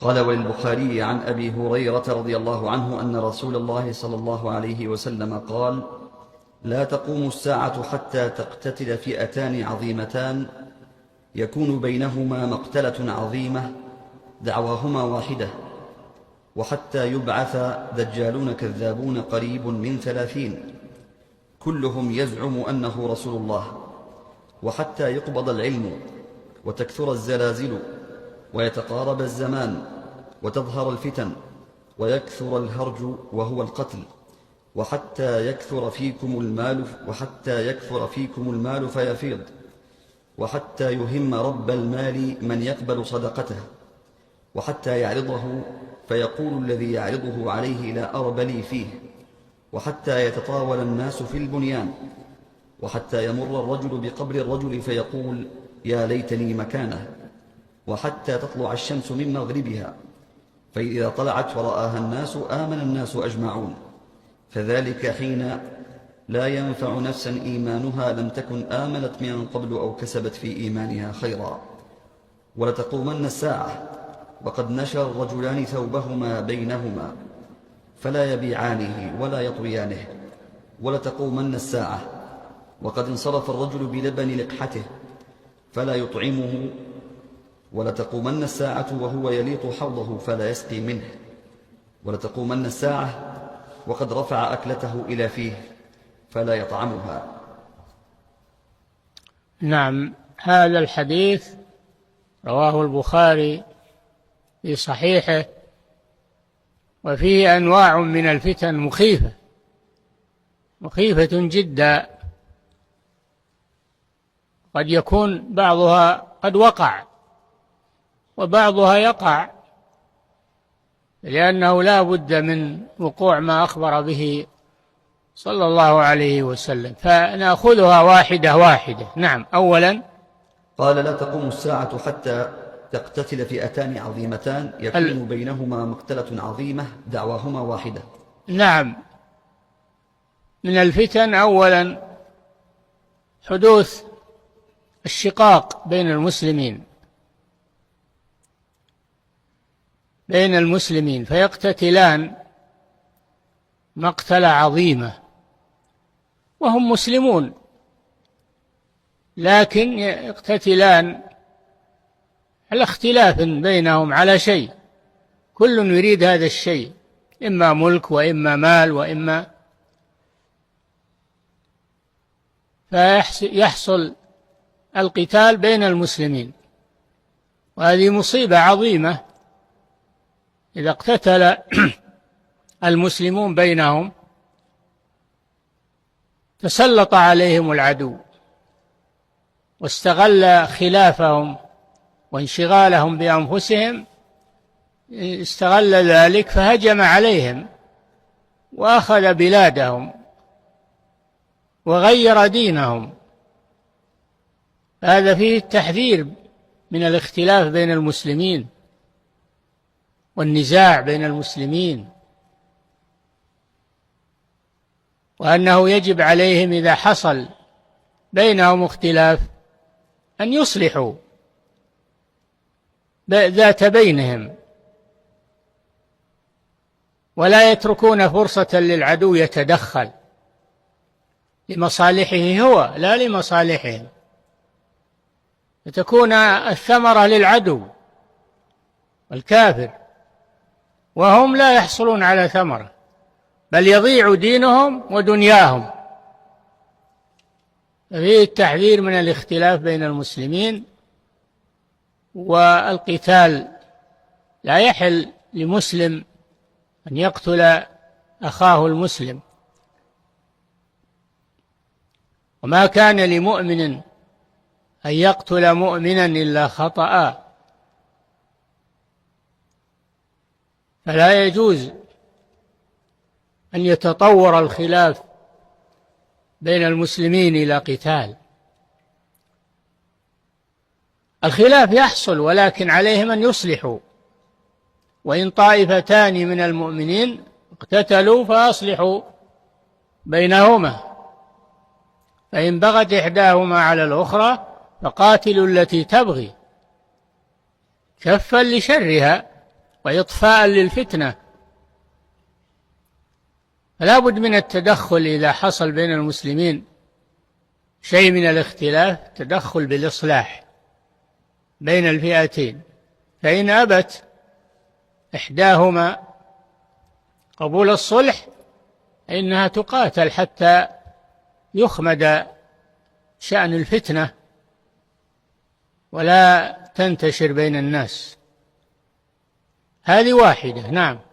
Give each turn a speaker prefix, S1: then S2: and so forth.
S1: قال: وللبخاري عن أبي هريرة رضي الله عنه أن رسول الله صلى الله عليه وسلم قال: لا تقوم الساعة حتى تقتتل فئتان عظيمتان يكون بينهما مقتلة عظيمة دعواهما واحدة، وحتى يبعث دجالون كذابون قريب من 30 كلهم يزعم أنه رسول الله، وحتى يقبض العلم وتكثر الزلازل ويتقارب الزمان وتظهر الفتن ويكثر الهرج وهو القتل، وحتى يكثر فيكم المال فيفيض، وحتى يهم رب المال من يقبل صدقته، وحتى يعرضه فيقول الذي يعرضه عليه: لا أرب لي فيه، وحتى يتطاول الناس في البنيان، وحتى يمر الرجل بقبر الرجل فيقول: يا ليتني مكانه، وحتى تطلع الشمس من مغربها، فإذا طلعت ورآها الناس آمن الناس أجمعون، فذلك حين لا ينفع نفسا إيمانها لم تكن آمنت من قبل أو كسبت في إيمانها خيرا. ولتقومن الساعة وقد نشر الرجلان ثوبهما بينهما فلا يبيعانه ولا يطويانه. ولتقومن الساعة وقد انصرف الرجل بلبن لقحته فلا يطعمه. ولتقومن الساعة وهو يليط حوضه فلا يسقي منه. ولتقومن الساعة وقد رفع أكلته إلى فيه فلا يطعمها.
S2: نعم، هذا الحديث رواه البخاري في صحيحه، وفيه أنواع من الفتن مخيفة جدا، قد يكون بعضها قد وقع وبعضها يقع، لأنه لا بد من وقوع ما أخبر به صلى الله عليه وسلم، فنأخذها واحدة واحدة. نعم. أولا
S1: قال: لا تقوم الساعة حتى تقتتل فئتان عظيمتان يكون بينهما مقتلة عظيمة دعواهما واحدة.
S2: نعم، من الفتن أولا حدوث الشقاق بين المسلمين فيقتتلان مقتلة عظيمة وهم مسلمون، لكن يقتتلان على اختلاف بينهم على شيء، كل يريد هذا الشيء، إما ملك وإما مال وإما، فيحصل القتال بين المسلمين، وهذه مصيبة عظيمة. إذا اقتتل المسلمون بينهم تسلط عليهم العدو واستغل خلافهم وانشغالهم بأنفسهم، استغل ذلك فهجم عليهم وأخذ بلادهم وغير دينهم. هذا فيه التحذير من الاختلاف بين المسلمين والنزاع بين المسلمين، وأنه يجب عليهم إذا حصل بينهم اختلاف أن يصلحوا ذات بينهم، ولا يتركون فرصة للعدو يتدخل لمصالحه هو لا لمصالحهم، فتكون الثمرة للعدو والكافر، وهم لا يحصلون على ثمرة، بل يضيع دينهم ودنياهم. فيه التحذير من الاختلاف بين المسلمين والقتال. لا يحل لمسلم أن يقتل أخاه المسلم، وما كان لمؤمن أن يقتل مؤمنا إلا خطأ، فلا يجوز أن يتطور الخلاف بين المسلمين إلى قتال. الخلاف يحصل ولكن عليهم أن يصلحوا، وإن طائفتان من المؤمنين اقتتلوا فأصلحوا بينهما، فإن بغت إحداهما على الأخرى فقاتلوا التي تبغي كفا لشرها وإطفاء للفتنة. فلا بد من التدخل إذا حصل بين المسلمين شيء من الاختلاف، تدخل بالإصلاح بين الفئتين. فإن أبت إحداهما قبول الصلح فإنها تقاتل حتى يخمد شأن الفتنة ولا تنتشر بين الناس. هذه واحدة. نعم.